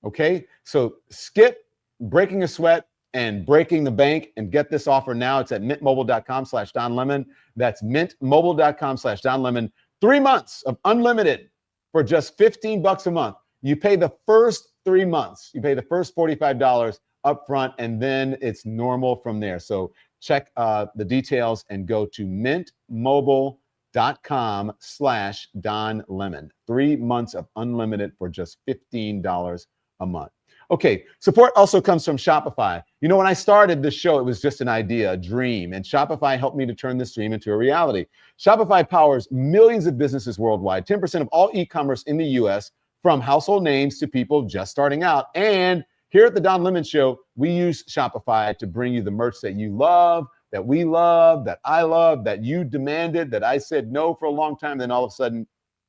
okay? So skip breaking a sweat and breaking the bank and get this offer now. It's at mintmobile.com/DonLemon. That's mintmobile.com/DonLemon. 3 months of unlimited for just $15 a month. You pay the first 3 months. You pay the first $45 up front, and then it's normal from there. So check the details and go to mintmobile.com/DonLemon. 3 months of unlimited for just $15 a month. Okay, support also comes from Shopify. You know, when I started this show, it was just an idea, a dream, and Shopify helped me to turn this dream into a reality. Shopify powers millions of businesses worldwide, 10% of all e-commerce in the U.S., from household names to people just starting out, and here at the Don Lemon Show, we use Shopify to bring you the merch that you love, that we love, that I love, that you demanded, that I said no for a long time. Then all of a sudden,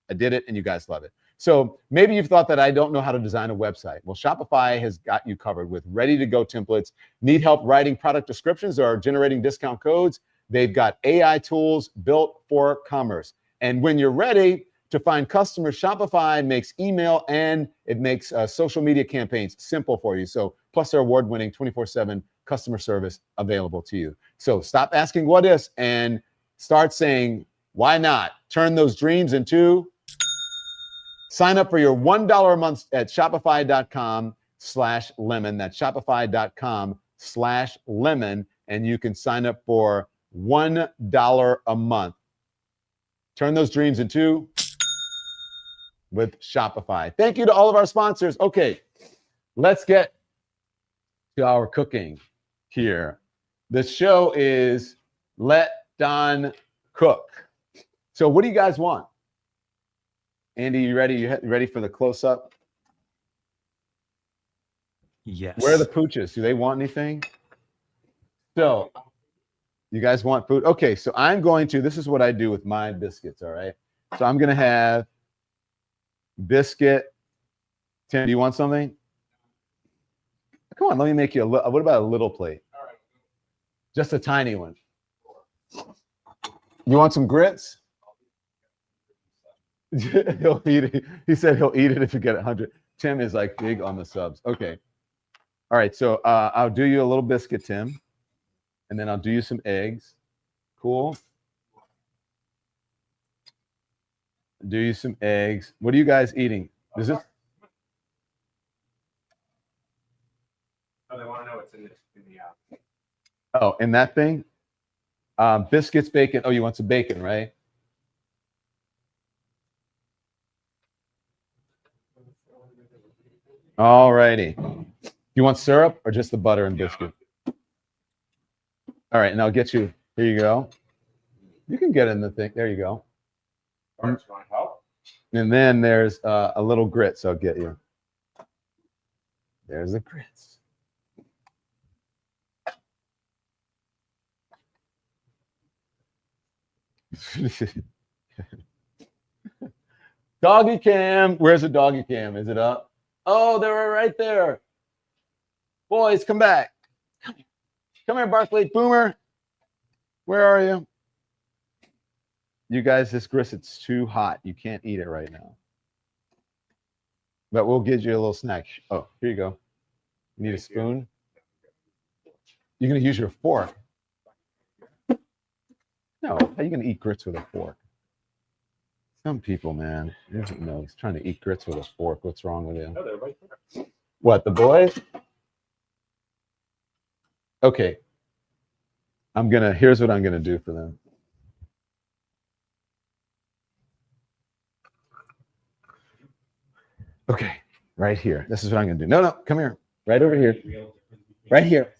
I did it and you guys love it. So maybe you've thought that I don't know how to design a website. Well, Shopify has got you covered with ready-to-go templates. Need help writing product descriptions or generating discount codes? They've got AI tools built for commerce. And when you're ready to find customers, Shopify makes email and it makes social media campaigns simple for you. So plus their award-winning 24/7 customer service available to you. So stop asking what is and start saying, why not? Turn those dreams into. Sign up for your $1 a month at shopify.com/lemon. That's shopify.com/lemon. And you can sign up for $1 a month. Turn those dreams into with Shopify. Thank you to all of our sponsors. Okay, let's get to our cooking here. The show is Let Don Cook. So what do you guys want? Andy, you ready? You ready for the close-up? Yes. Where are the pooches? Do they want anything? So, you guys want food? Okay, so I'm going to, this is what I do with my biscuits, all right? So I'm going to have biscuit. Tim, do you want something? Come on, let me make you a little, what about a little plate? Just a tiny one. You want some grits? He'll eat it. He said he'll eat it if you get 100. Tim is like big on the subs. Okay. All right, so I'll do you a little biscuit, Tim. And then I'll do you some eggs. Cool. Do you some eggs. What are you guys eating? Is this? Oh, they want to know what's in the Oh, in that thing? Biscuits, bacon. Oh, you want some bacon, right? All righty. You want syrup or just the butter and biscuit? All right, and I'll get you. Here you go. You can get in the thing. There you go. Parts want help? And then there's a little grits I'll get you. There's the grits. Doggy cam. Where's the doggy cam? Is it up? Oh, they're right there. Boys, come back. Come here, Barclay Boomer. Where are you? You guys, this grits, too hot. You can't eat it right now. But we'll give you a little snack. Oh, here you go. You need a spoon? You're going to use your fork. No, how are you going to eat grits with a fork? Some people, man, he's trying to eat grits with a fork. What's wrong with him? No, they're right there. What, the boys? Okay. Here's what I'm going to do for them. Okay, right here. This is what I'm going to do. No, come here. Right over here. Right here.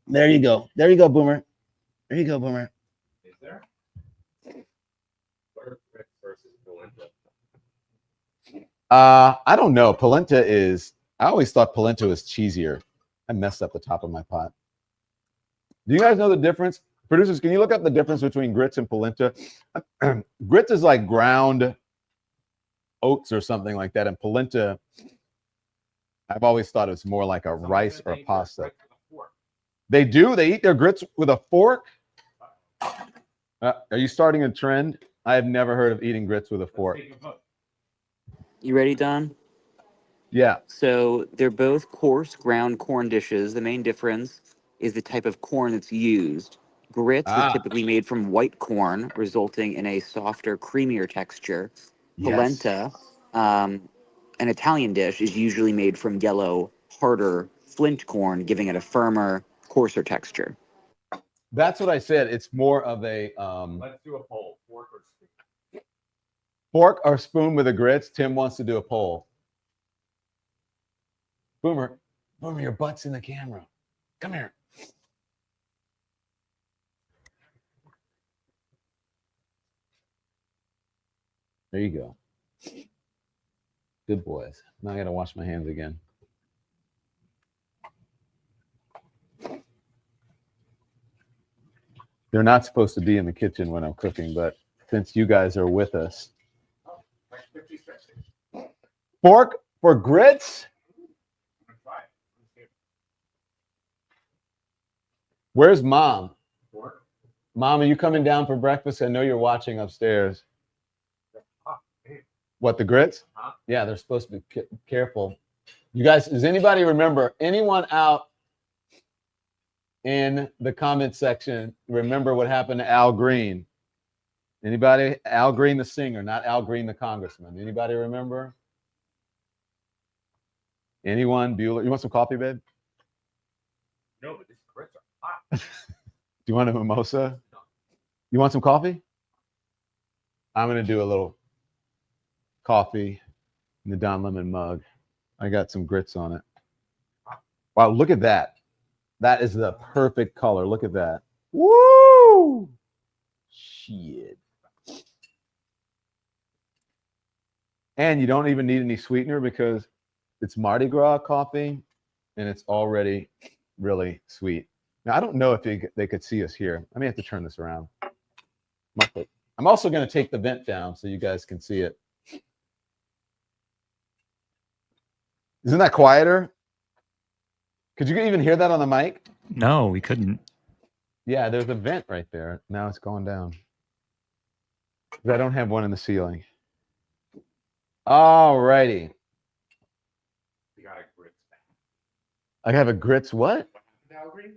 There you go. There you go, Boomer. There you go, Boomer. Is there? What are grits versus polenta? I don't know. Polenta is, I always thought polenta was cheesier. I messed up the top of my pot. Do you guys know the difference? Producers, can you look up the difference between grits and polenta? Grits is like ground oats or something like that. And polenta, I've always thought it was more like a rice or pasta. They do? They eat their grits with a fork? Are you starting a trend? I have never heard of eating grits with a fork. You ready, Don? Yeah. So they're both coarse ground corn dishes. The main difference is the type of corn that's used. Grits are typically made from white corn, resulting in a softer, creamier texture. Polenta, an Italian dish, is usually made from yellow, harder flint corn, giving it a firmer, coarser texture. That's what I said. It's more of a Let's do a poll. fork or spoon with the grits. Tim wants to do a poll. Boomer, your butt's in the camera. Come here. There you go. Good boys. Now I got to wash my hands again. They're not supposed to be in the kitchen when I'm cooking, but since you guys are with us. Fork for grits? Where's Mom? Mom, are you coming down for breakfast? I know you're watching upstairs. What, the grits? Yeah, they're supposed to be careful. You guys, does anybody remember, anyone out in the comment section remember what happened to Al Green? Anybody? Al Green, the singer, not Al Green, the congressman. Anybody remember? Anyone? Bueller? You want some coffee, babe? No, but these grits are hot. Do you want a mimosa? You want some coffee? I'm going to do a little coffee in the Don Lemon mug. I got some grits on it. Wow, look at that. That is the perfect color. Look at that. Woo! Shit. And you don't even need any sweetener because it's Mardi Gras coffee and it's already really sweet. Now, I don't know if they could see us here. I may have to turn this around. I'm also going to take the vent down so you guys can see it. Isn't that quieter? Could you even hear that on the mic? No, we couldn't. Yeah, there's a vent right there. Now it's going down. I don't have one in the ceiling. All righty. We got a grits back. I have a grits what? Al Green?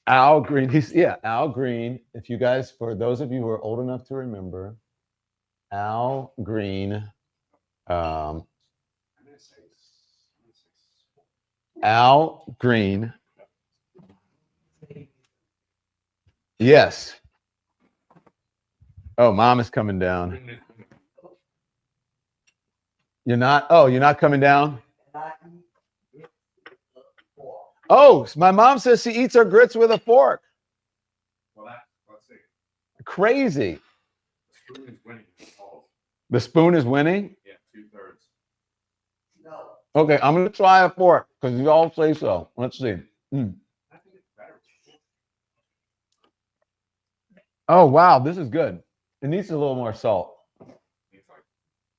Al Green. Al Green. If you guys, for those of you who are old enough to remember, Al Green. Al Green. Yes. Oh, Mom is coming down. You're not? Oh, you're not coming down? Oh, my mom says she eats her grits with a fork. Well, let's see. Crazy. The spoon is winning. The spoon is winning? Yeah, 2/3. Okay, I'm going to try a fork because you all say so. Let's see. I think it's better. Oh, wow, this is good. It needs a little more salt.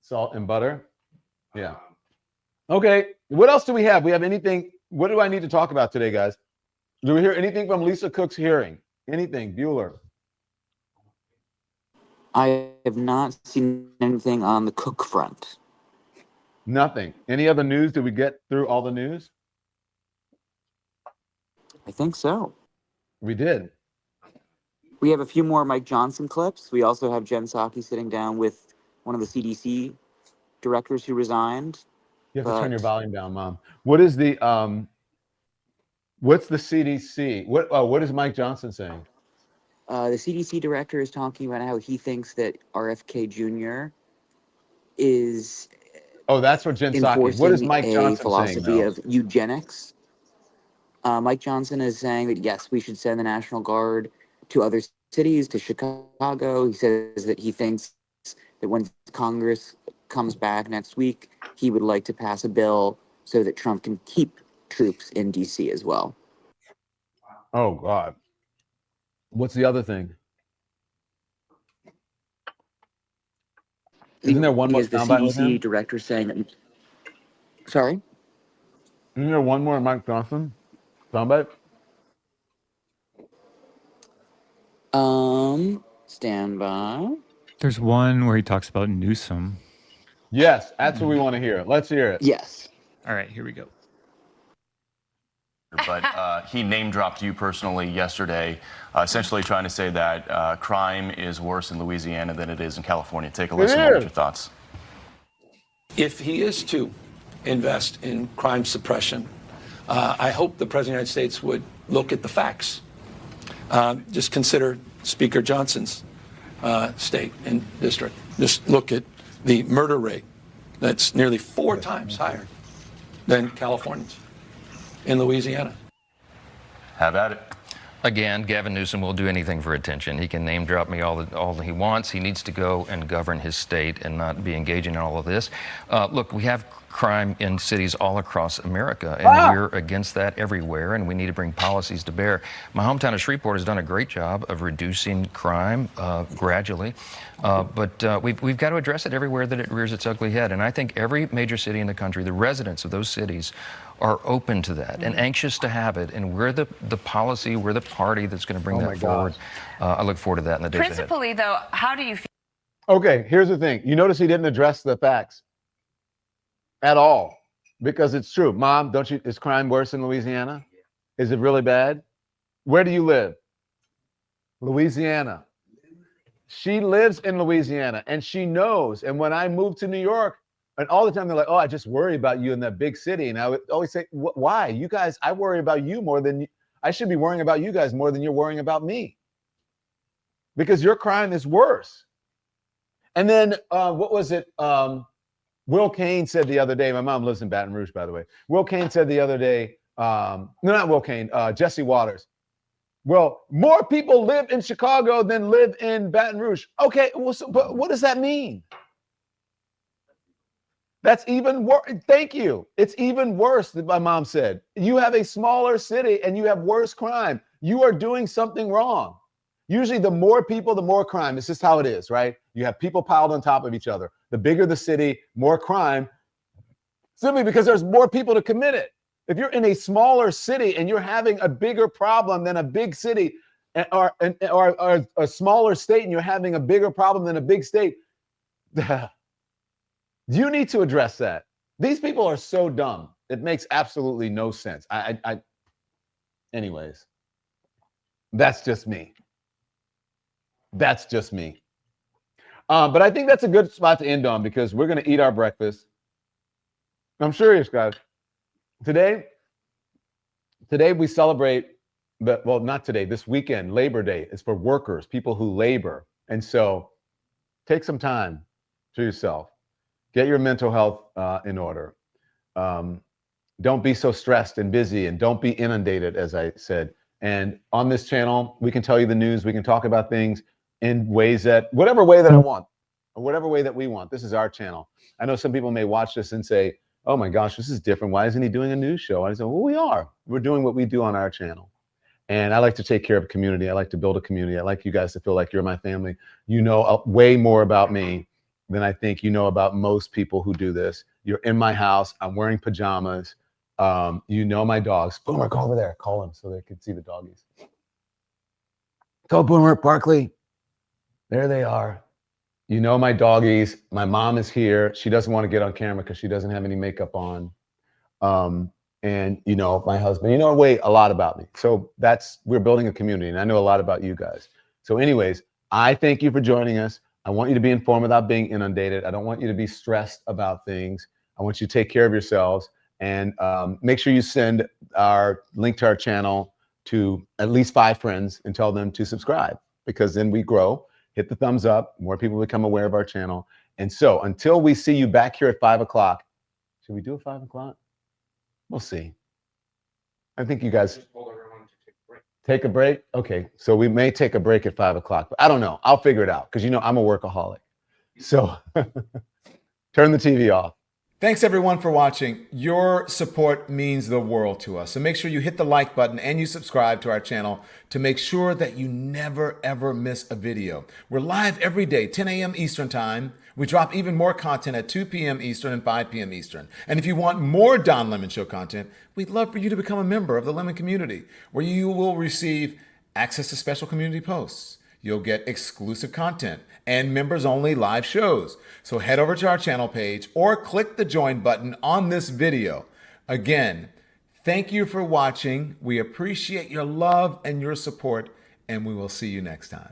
Salt and butter? Yeah. Okay, what else do we have? We have anything? What do I need to talk about today, guys? Do we hear anything from Lisa Cook's hearing? Anything? Bueller? I have not seen anything on the Cook front. Nothing. Any other news? Did we get through all the news? I think so. We did. We have a few more Mike Johnson clips. We also have Jen Psaki sitting down with one of the CDC directors who resigned. You have to turn your volume down, Mom. What is the what's the CDC? What is Mike Johnson saying? The CDC director is talking about how he thinks that RFK Jr. is Oh, that's what Jen Psaki. enforcing What is Mike Johnson a philosophy saying, of eugenics. Mike Johnson is saying that, yes, we should send the National Guard to other cities, to Chicago. He says that he thinks that when Congress comes back next week, he would like to pass a bill so that Trump can keep troops in D.C. as well. Oh, God. What's the other thing? Isn't there one more Is the soundbite with him? CDC director saying that? Sorry? Isn't there one more Mike Johnson soundbite? Stand by. There's one where he talks about Newsom. Yes, that's what we want to hear. Let's hear it. Yes. All right, here we go. But he name dropped you personally yesterday, essentially trying to say that crime is worse in Louisiana than it is in California. Take a listen. What are your thoughts? If he is to invest in crime suppression, I hope the President of the United States would look at the facts. Just consider Speaker Johnson's state and district. Just look at the murder rate. That's nearly 4 times higher than California's in Louisiana. Have at it. Again, Gavin Newsom will do anything for attention. He can name drop me all that he wants. He needs to go and govern his state and not be engaging in all of this. Look, we have crime in cities all across America, and we're against that everywhere, and we need to bring policies to bear. My hometown of Shreveport has done a great job of reducing crime gradually, but we've got to address it everywhere that it rears its ugly head. And I think every major city in the country, the residents of those cities, are open to that and anxious to have it. And we're the policy, we're the party that's going to bring that forward. I look forward to that in the days ahead. Principally, though, how do you feel? Okay, here's the thing. You notice he didn't address the facts at all, because it's true. Mom, is crime worse in Louisiana? Is it really bad? Where do you live? Louisiana. She lives in Louisiana and she knows. And when I moved to New York, and all the time they're like, oh, I just worry about you in that big city. And I would always say, why? You guys, I worry about you more than, I should be worrying about you guys more than you're worrying about me. Because your crime is worse. And then, what was it? Will Kane said the other day, my mom lives in Baton Rouge, by the way. Will Kane said the other day, no, not Will Kane, Jesse Waters. Well, more people live in Chicago than live in Baton Rouge. Okay, well, but what does that mean? That's even worse. Thank you. It's even worse than my mom said. You have a smaller city and you have worse crime. You are doing something wrong. Usually the more people, the more crime. It's just how it is, right? You have people piled on top of each other. The bigger the city, more crime, simply because there's more people to commit it. If you're in a smaller city and you're having a bigger problem than a big city, or a smaller state and you're having a bigger problem than a big state, you need to address that. These people are so dumb. It makes absolutely no sense. Anyways, that's just me. That's just me. But I think that's a good spot to end on, because we're going to eat our breakfast. I'm serious, guys. Today we celebrate, well, not today, this weekend, Labor Day is for workers, people who labor. And so take some time to yourself. Get your mental health in order. Don't be so stressed and busy, and don't be inundated, as I said. And on this channel, we can tell you the news. We can talk about things in ways that, whatever way that I want, or whatever way that we want. This is our channel. I know some people may watch this and say, oh my gosh, this is different. Why isn't he doing a news show? I say, well, we are. We're doing what we do on our channel. And I like to take care of a community. I like to build a community. I like you guys to feel like you're my family. You know way more about me than I think you know about most people who do this. You're in my house. I'm wearing pajamas. You know my dogs. Boomer, go over there. Call them so they can see the doggies. Go, Boomer, Barkley. There they are. You know my doggies. My mom is here. She doesn't want to get on camera because she doesn't have any makeup on. And you know my husband. You know a lot about me. So we're building a community, and I know a lot about you guys. So anyways, I thank you for joining us. I want you to be informed without being inundated. I don't want you to be stressed about things. I want you to take care of yourselves, and make sure you send our link to our channel to at least 5 friends and tell them to subscribe, because then we grow. Hit the thumbs up. More people become aware of our channel. And so until we see you back here at 5 o'clock, should we do it 5 o'clock? We'll see. I think you guys take a break. Okay, so we may take a break at 5 o'clock, but I don't know. I'll figure it out, because you know I'm a workaholic. So turn the TV off. Thanks everyone for watching. Your support means the world to us. So make sure you hit the like button and you subscribe to our channel to make sure that you never ever miss a video. We're live every day, 10 a.m. Eastern time. We drop even more content at 2 p.m. Eastern and 5 p.m. Eastern. And if you want more Don Lemon Show content, we'd love for you to become a member of the Lemon community, where you will receive access to special community posts. You'll get exclusive content and members-only live shows. So head over to our channel page or click the join button on this video. Again, thank you for watching. We appreciate your love and your support, and we will see you next time.